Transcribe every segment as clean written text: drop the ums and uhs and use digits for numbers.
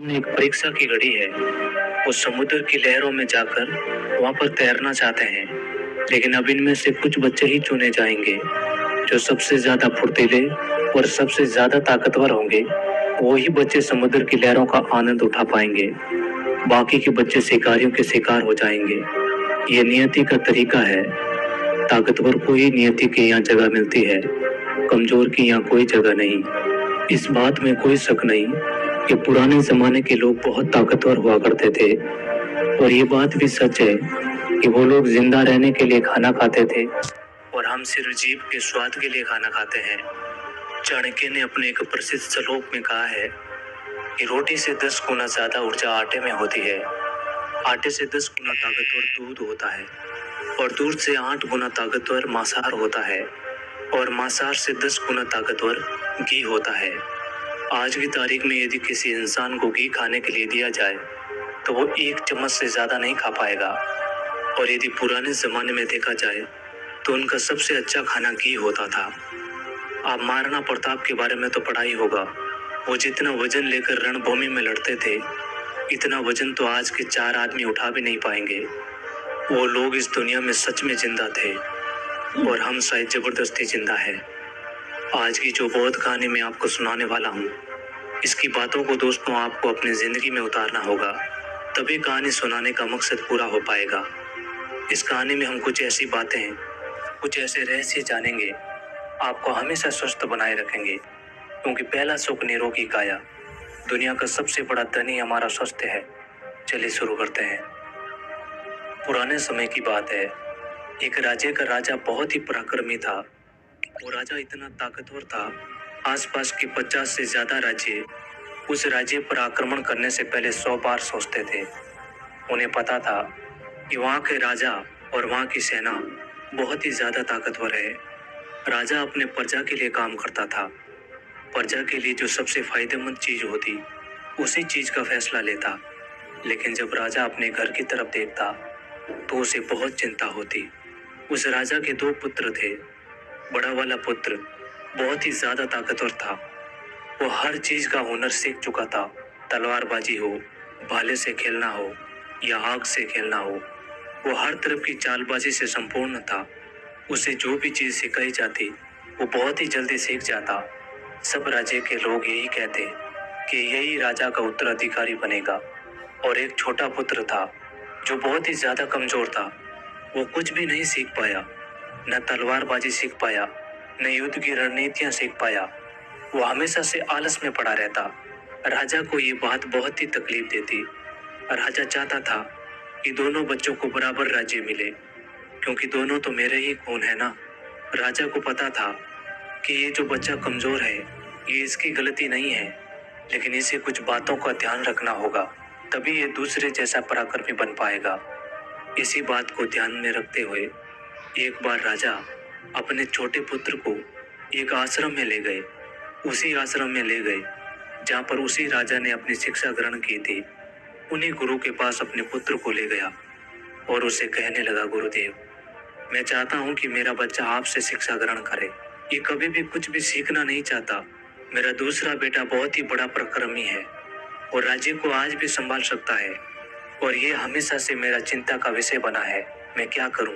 एक परीक्षा की घड़ी है। वो समुद्र की लहरों में जाकर वहां पर तैरना चाहते हैं, लेकिन अब इनमें से कुछ बच्चे ही चुने जाएंगे जो सबसे ज्यादा फुर्तीले और सबसे ज्यादा ताकतवर होंगे। वो ही बच्चे समुद्र की लहरों का आनंद उठा पाएंगे। बाकी के बच्चे शिकारियों के शिकार हो जाएंगे। ये नियति का तरीका है। ताकतवर को ही नियति के यहाँ जगह मिलती है, कमजोर की यहाँ कोई जगह नहीं। इस बात में कोई शक नहीं कि पुराने जमाने के लोग बहुत ताकतवर हुआ करते थे, और ये बात भी सच है कि वो लोग जिंदा रहने के लिए खाना खाते थे और हम सिर्फ जीभ के स्वाद के लिए खाना खाते हैं। चाणक्य ने अपने एक प्रसिद्ध श्लोक में कहा है कि रोटी से 10 गुना ज्यादा ऊर्जा आटे में होती है। आटे से 10 गुना ताकतवर दूध होता है, और दूध से 8 गुना ताकतवर मांसाहार होता है, और मांसाहार से 10 गुना ताकतवर घी होता है। आज की तारीख में यदि किसी इंसान को घी खाने के लिए दिया जाए तो वो 1 चम्मच से ज्यादा नहीं खा पाएगा। और यदि पुराने जमाने में देखा जाए तो उनका सबसे अच्छा खाना घी होता था। आप महाराणा प्रताप के बारे में तो पढ़ा ही होगा। वो जितना वजन लेकर रणभूमि में लड़ते थे, इतना वजन तो आज के 4 आदमी उठा भी नहीं पाएंगे। वो लोग इस दुनिया में सच में जिंदा थे, और हम शायद जबरदस्ती जिंदा है। आज की जो बौद्ध कहानी मैं आपको सुनाने वाला हूँ, इसकी बातों को दोस्तों आपको अपनी जिंदगी में उतारना होगा, तभी कहानी सुनाने का मकसद पूरा हो पाएगा। इस कहानी में हम कुछ ऐसी बातें, कुछ ऐसे रहस्य जानेंगे, आपको हमेशा स्वस्थ बनाए रखेंगे, क्योंकि पहला सुख निरोगी काया। दुनिया का सबसे बड़ा धन ही हमारा स्वास्थ्य है। चलिए शुरू करते हैं। पुराने समय की बात है। एक राज्य का राजा बहुत ही पराक्रमी था। वो राजा इतना ताकतवर था, आसपास के 50 से ज्यादा राज्य उस राज्य पर आक्रमण करने से पहले 100 बार सोचते थे। उन्हें पता था कि वहाँ के राजा और वहाँ की सेना बहुत ही ज्यादा ताकतवर है। राजा अपने प्रजा के लिए काम करता था। प्रजा के लिए जो सबसे फायदेमंद चीज होती, उसी चीज का फैसला लेता। लेकिन जब राजा अपने घर की तरफ देखता तो उसे बहुत चिंता होती। उस राजा के 2 पुत्र थे। बड़ा वाला पुत्र बहुत ही ज्यादा ताकतवर था। वो हर चीज का हुनर सीख चुका था। तलवारबाजी हो, भाले से खेलना हो या आग से खेलना हो, वो हर तरफ की चालबाजी से संपूर्ण था। उसे जो भी चीज सिखाई जाती वो बहुत ही जल्दी सीख जाता। सब राज्य के लोग यही कहते कि यही राजा का उत्तराधिकारी बनेगा। और एक छोटा पुत्र था जो बहुत ही ज्यादा कमजोर था। वो कुछ भी नहीं सीख पाया, न तलवारबाजी सीख पाया, न युद्ध की रणनीतियां सीख पाया। वो हमेशा से आलस में पड़ा रहता। राजा को ये बात बहुत ही तकलीफ देती। राजा चाहता था कि दोनों बच्चों को बराबर राज्य मिले, क्योंकि दोनों तो मेरे ही खून है ना। राजा को पता था कि ये जो बच्चा कमजोर है, ये इसकी गलती नहीं है, लेकिन इसे कुछ बातों का ध्यान रखना होगा, तभी ये दूसरे जैसा पराक्रमी बन पाएगा। इसी बात को ध्यान में रखते हुए एक बार राजा अपने छोटे पुत्र को एक आश्रम में ले गए। उसी आश्रम में ले गए जहाँ पर उसी राजा ने अपनी शिक्षा ग्रहण की थी। उन्हीं गुरु के पास अपने पुत्र को ले गया और उसे कहने लगा, गुरुदेव, मैं चाहता हूँ कि मेरा बच्चा आपसे शिक्षा ग्रहण करे। ये कभी भी कुछ भी सीखना नहीं चाहता। मेरा दूसरा बेटा बहुत ही बड़ा पराक्रमी है और राज्य को आज भी संभाल सकता है, और ये हमेशा से मेरा चिंता का विषय बना है। मैं क्या करूं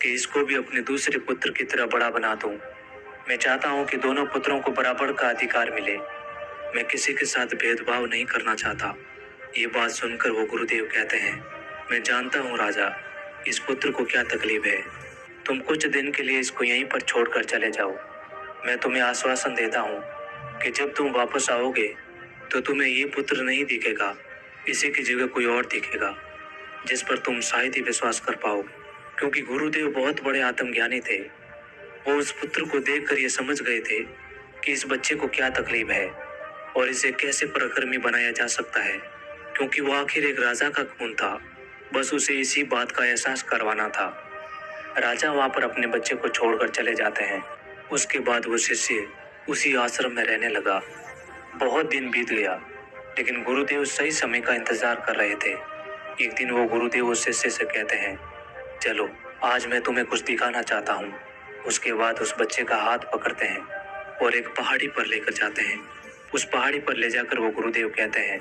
कि इसको भी अपने दूसरे पुत्र की तरह बड़ा बना दूं। मैं चाहता हूं कि दोनों पुत्रों को बराबर का अधिकार मिले। मैं किसी के साथ भेदभाव नहीं करना चाहता। ये बात सुनकर वो गुरुदेव कहते हैं, मैं जानता हूँ राजा, इस पुत्र को क्या तकलीफ है। तुम कुछ दिन के लिए इसको यहीं पर छोड़कर चले जाओ। मैं तुम्हें आश्वासन देता हूँ कि जब तुम वापस आओगे तो तुम्हें ये पुत्र नहीं दिखेगा, इसी की जगह कोई और दिखेगा, जिस पर तुम शायद ही विश्वास कर पाओगे। क्योंकि गुरुदेव बहुत बड़े आत्मज्ञानी थे। वो उस पुत्र को देखकर ये समझ गए थे कि इस बच्चे को क्या तकलीफ है और इसे कैसे पराक्रमी बनाया जा सकता है, क्योंकि वो आखिर एक राजा का खून था। बस उसे इसी बात का एहसास करवाना था। राजा वहां पर अपने बच्चे को छोड़कर चले जाते हैं। उसके बाद वो शिष्य उसी आश्रम में रहने लगा। बहुत दिन बीत गया, लेकिन गुरुदेव सही समय का इंतजार कर रहे थे। एक दिन वो गुरुदेव उस शिष्य से कहते हैं, चलो आज मैं तुम्हें कुछ दिखाना चाहता हूँ। उसके बाद उस बच्चे का हाथ पकड़ते हैं और एक पहाड़ी पर लेकर जाते हैं। उस पहाड़ी पर ले जाकर वो गुरुदेव कहते हैं,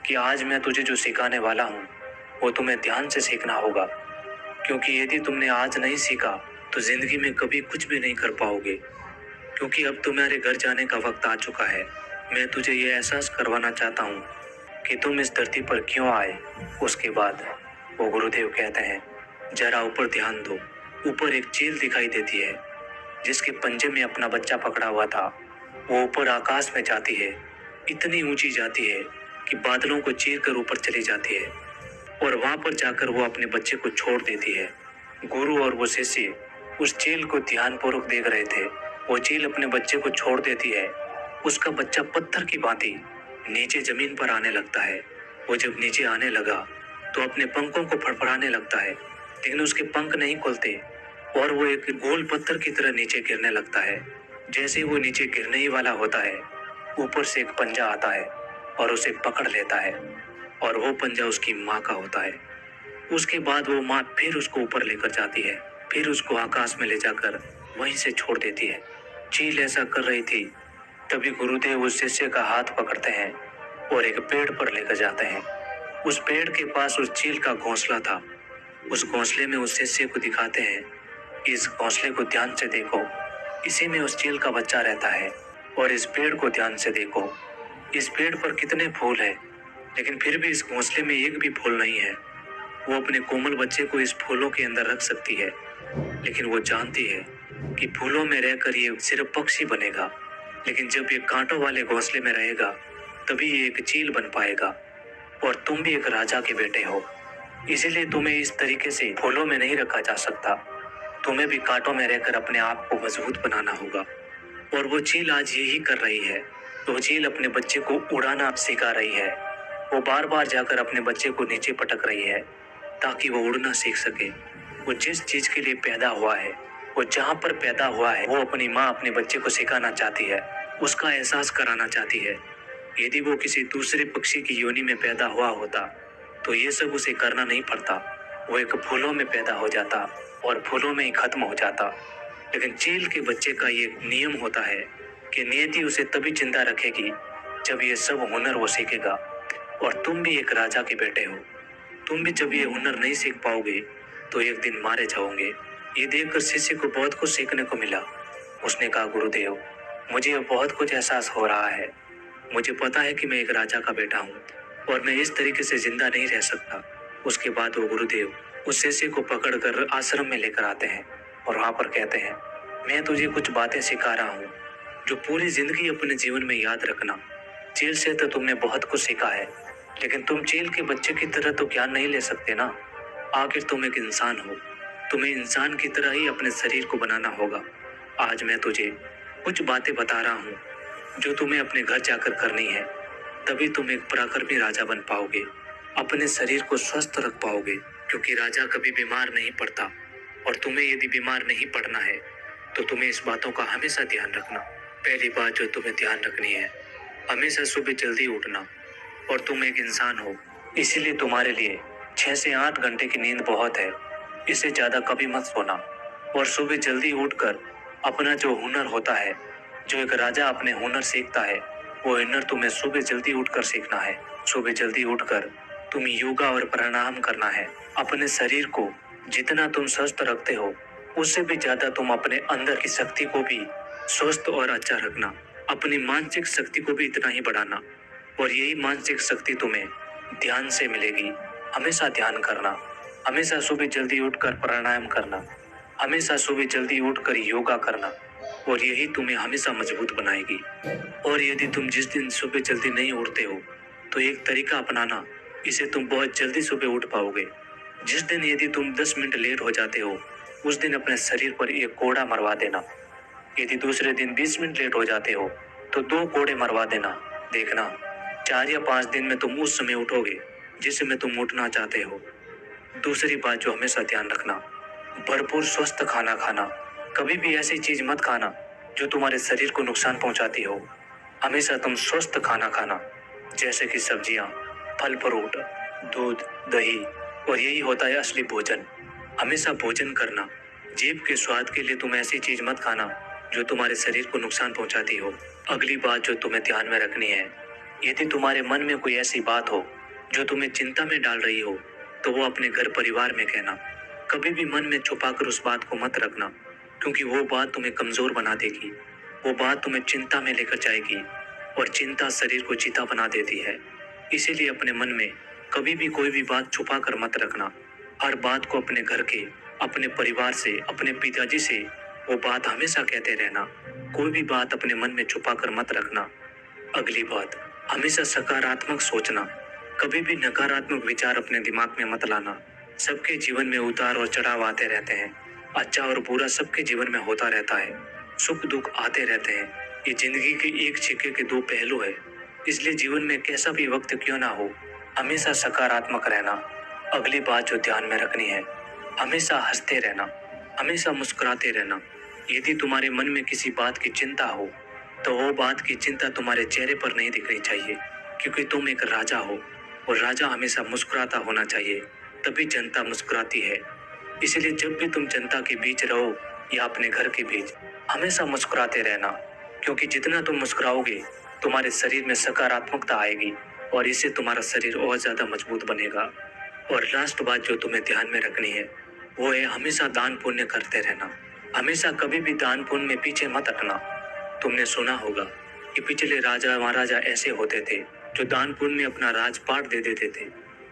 कि आज मैं तुझे जो सिखाने वाला हूँ वो तुम्हें ध्यान से सीखना होगा, क्योंकि यदि तुमने आज नहीं सीखा तो जिंदगी में कभी कुछ भी नहीं कर पाओगे। क्योंकि अब तुम्हारे घर जाने का वक्त आ चुका है। मैं तुझे ये एहसास करवाना चाहता हूँ कि तुम इस धरती पर क्यों आए। उसके बाद वो गुरुदेव कहते हैं, जरा ऊपर ध्यान दो। ऊपर एक चील दिखाई देती है जिसके पंजे में अपना बच्चा पकड़ा हुआ था। वो ऊपर आकाश में जाती है, इतनी ऊंची जाती है कि बादलों को चीर कर ऊपर चली जाती है और वहां पर जाकर वो अपने बच्चे को छोड़ देती है। गुरु और वो शिष्य उस चील को ध्यानपूर्वक देख रहे थे। वो चील अपने बच्चे को छोड़ देती है। उसका बच्चा पत्थर की भांति नीचे जमीन पर आने लगता है। वो जब नीचे आने लगा तो अपने पंखों को फड़फड़ाने लगता है, लेकिन उसके पंख नहीं खुलते और वो एक गोल पत्थर की तरह नीचे गिरने लगता है। जैसे ही वो नीचे गिरने ही वाला होता है, ऊपर से एक पंजा आता है और उसे पकड़ लेता है और वो पंजा उसकी माँ का होता है। उसके बाद वो माँ फिर उसको ऊपर लेकर जाती है, फिर उसको आकाश में ले जाकर वहीं से छोड़ देती है। चील ऐसा कर रही थी, तभी गुरुदेव उस शिष्य का हाथ पकड़ते हैं और एक पेड़ पर लेकर जाते हैं। उस पेड़ के पास उस चील का घोंसला था। उस घोंसले में उस शिष्य को दिखाते हैं, इस घोंसले को ध्यान से देखो, इसी में उस चील का बच्चा रहता है। और इस पेड़ को ध्यान से देखो, इस पेड़ पर कितने फूल हैं, लेकिन फिर भी इस घोंसले में एक भी फूल नहीं है। वो अपने कोमल बच्चे को इस फूलों के अंदर रख सकती है, लेकिन वो जानती है कि फूलों में रहकर ये सिर्फ पक्षी बनेगा, लेकिन जब ये कांटों वाले घोंसले में रहेगा तभी ये एक चील बन पाएगा। और तुम भी एक राजा के बेटे हो, इसीलिए तुम्हें इस तरीके से फूलों में नहीं रखा जा सकता। तुम्हें भी कांटों में रहकर अपने आप को मजबूत बनाना होगा। और वो चील आज यही कर रही है। वो चील अपने बच्चे को उड़ाना सिखा रही है। वो बार बार जाकर अपने बच्चे को नीचे पटक रही है ताकि वो उड़ना सीख सके। वो जिस चीज के लिए पैदा हुआ है, वो जहाँ पर पैदा हुआ है, वो अपनी माँ अपने बच्चे को सिखाना चाहती है, उसका एहसास कराना चाहती है। यदि वो किसी दूसरे पक्षी की योनि में पैदा हुआ होता तो ये सब उसे करना नहीं पड़ता। वो एक फूलों में पैदा हो जाता और फूलों में ही खत्म हो जाता। लेकिन चील के बच्चे का ये नियम होता है कि नियति उसे तभी जिंदा रखेगी जब ये सब हुनर वो सीखेगा। और तुम भी एक राजा के बेटे हो। तुम भी जब ये हुनर नहीं सीख पाओगे तो एक दिन मारे जाओगे। ये देखकर शिष्य को बहुत कुछ सीखने को मिला। उसने कहा, गुरुदेव, मुझे अब बहुत कुछ एहसास हो रहा है। मुझे पता है कि मैं एक राजा का बेटा हूँ और मैं इस तरीके से जिंदा नहीं रह सकता। उसके बाद वो गुरुदेव उस शिष्य को पकड़कर आश्रम में लेकर आते हैं और वहां पर कहते हैं, मैं तुझे कुछ बातें सिखा रहा हूँ जो पूरी जिंदगी अपने जीवन में याद रखना। चील से तो तुमने बहुत कुछ सीखा है, लेकिन तुम चील के बच्चे की तरह तो ज्ञान नहीं ले सकते ना। आखिर तुम एक इंसान हो, तुम्हें इंसान की तरह ही अपने शरीर को बनाना होगा। आज मैं तुझे कुछ बातें बता रहा हूँ जो तुम्हें अपने घर जाकर करनी है, तभी तुम एक पराक्रमी राजा बन पाओगे, अपने शरीर को स्वस्थ रख पाओगे। क्योंकि राजा कभी बीमार नहीं पड़ता और तुम्हें यदि बीमार नहीं पड़ना है तो तुम्हें इस बातों का हमेशा ध्यान रखना। पहली बात जो तुम्हें ध्यान रखनी है, हमेशा सुबह जल्दी उठना। और तुम एक इंसान हो, इसीलिए तुम्हारे लिए 6 से 8 घंटे की नींद बहुत है, इससे ज्यादा कभी मत सोना। और सुबह जल्दी उठकर अपना जो हुनर होता है, जो एक राजा अपने हुनर सीखता है, वो हुनर तुम्हें सुबह जल्दी उठकर सीखना है। सुबह जल्दी उठकर तुम योगा और प्राणायाम करना है। अपने शरीर को जितना तुम स्वस्थ रखते हो उससे भी ज्यादा तुम अपने अंदर की शक्ति को भी स्वस्थ और अच्छा रखना। अपनी मानसिक शक्ति को भी इतना ही बढ़ाना। और यही मानसिक शक्ति तुम्हें ध्यान से मिलेगी। हमेशा ध्यान करना, हमेशा सुबह जल्दी उठकर प्राणायाम करना, हमेशा सुबह जल्दी उठकर योगा करना, और यही तुम्हें हमेशा मजबूत बनाएगी। और यदि तुम जिस दिन सुबह जल्दी नहीं उठते हो तो एक तरीका अपनाना, इसे तुम बहुत जल्दी सुबह उठ पाओगे। जिस दिन यदि तुम 10 मिनट लेट हो जाते हो उस दिन अपने शरीर पर एक कोड़ा मरवा देना। यदि दूसरे दिन 20 मिनट लेट हो जाते हो तो 2 कोड़े मरवा देना। देखना 4 या 5 दिन में तुम उस समय उठोगे जिस समय तुम उठना चाहते हो। दूसरी बात जो हमेशा ध्यान रखना, भरपूर स्वस्थ खाना खाना। कभी भी ऐसी चीज मत खाना जो तुम्हारे शरीर को नुकसान पहुंचाती हो। हमेशा तुम स्वस्थ खाना खाना, जैसे कि सब्जियां, फल फ्रूट, दूध, दही, और यही होता है असली भोजन। हमेशा भोजन करना। जीभ के स्वाद के लिए तुम ऐसी चीज मत खाना जो तुम्हारे शरीर को नुकसान पहुंचाती हो। अगली बात जो तुम्हें ध्यान में रखनी है, यदि तुम्हारे मन में कोई ऐसी बात हो जो तुम्हें चिंता में डाल रही हो, तो वो अपने घर परिवार में कहना। कभी भी मन में छुपाकर उस बात को मत रखना, क्योंकि वो बात तुम्हें कमजोर बना देगी। वो बात तुम्हें चिंता में लेकर जाएगी, और चिंता शरीर को चीता बना देती है। इसीलिए अपने मन में कभी भी कोई भी बात छुपा कर मत रखना। हर बात को अपने घर के, अपने परिवार से, अपने पिताजी से वो बात हमेशा कहते रहना। कोई भी बात अपने मन में छुपा कर मत रखना। अगली बात, हमेशा सकारात्मक सोचना। कभी भी नकारात्मक विचार अपने दिमाग में मत लाना। सबके जीवन में उतार और चढ़ाव आते रहते हैं। अच्छा और बुरा सबके जीवन में होता रहता है। सुख दुख आते रहते हैं। ये जिंदगी के एक सिक्के के दो पहलू है। इसलिए जीवन में कैसा भी वक्त क्यों ना हो, हमेशा सकारात्मक रहना। अगली बात जो ध्यान में रखनी है, हमेशा हंसते रहना, हमेशा मुस्कुराते रहना। यदि तुम्हारे मन में किसी बात की चिंता हो, तो वो बात की चिंता तुम्हारे चेहरे पर नहीं दिखनी चाहिए, क्योंकि तुम एक राजा हो और राजा हमेशा मुस्कुराता होना चाहिए, तभी जनता मुस्कुराती है। इसलिए जब भी तुम जनता के बीच रहो या अपने घर के बीच, हमेशा मुस्कुराते रहना, क्योंकि जितना तुम मुस्कुराओगे तुम्हारे शरीर में सकारात्मकता आएगी और इससे तुम्हारा शरीर और ज्यादा मजबूत बनेगा। और लास्ट बात जो तुम्हें ध्यान में रखनी है, वो है हमेशा दान पुण्य करते रहना। हमेशा कभी भी दान पुण्य में पीछे मत हटना। तुमने सुना होगा कि पिछले राजा महाराजा ऐसे होते थे जो दान पुण्य में अपना राजपाट दे देते थे,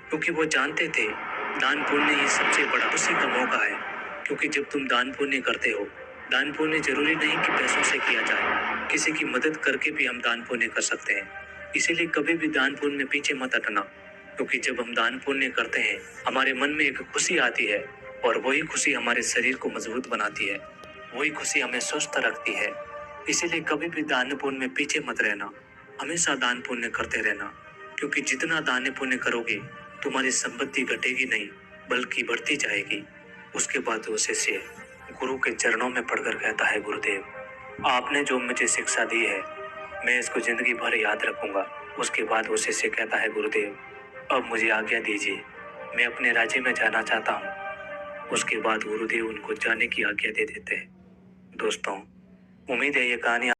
क्योंकि वो जानते थे दान पुण्य ही सबसे बड़ा खुशी का मौका है। क्योंकि जब तुम दान पुण्य करते हो, दान पुण्य जरूरी नहीं कि पैसों से किया जाए, किसी की मदद करके भी हम दान पुण्य कर सकते हैं। इसीलिए कभी भी दान पुण्य में पीछे मत हटना, क्योंकि जब हम दान पुण्य करते हैं हमारे मन में एक खुशी आती है, और वही खुशी हमारे शरीर को मजबूत बनाती है। वही खुशी हमें स्वस्थ रखती है। इसीलिए कभी भी दान पुण्य में पीछे मत रहना, हमेशा दान पुण्य करते रहना, क्योंकि जितना दान पुण्य करोगे तुम्हारी संपत्ति घटेगी नहीं बल्कि बढ़ती जाएगी। उसके बाद वो शिष्य गुरु के चरणों में पड़कर कहता है, गुरुदेव, आपने जो मुझे शिक्षा दी है मैं इसको जिंदगी भर याद रखूंगा। उसके बाद वो शिष्य कहता है, गुरुदेव, अब मुझे आज्ञा दीजिए, मैं अपने राज्य में जाना चाहता हूँ। उसके बाद गुरुदेव उनको जाने की आज्ञा दे देते हैं। दोस्तों, उम्मीद है ये कहानी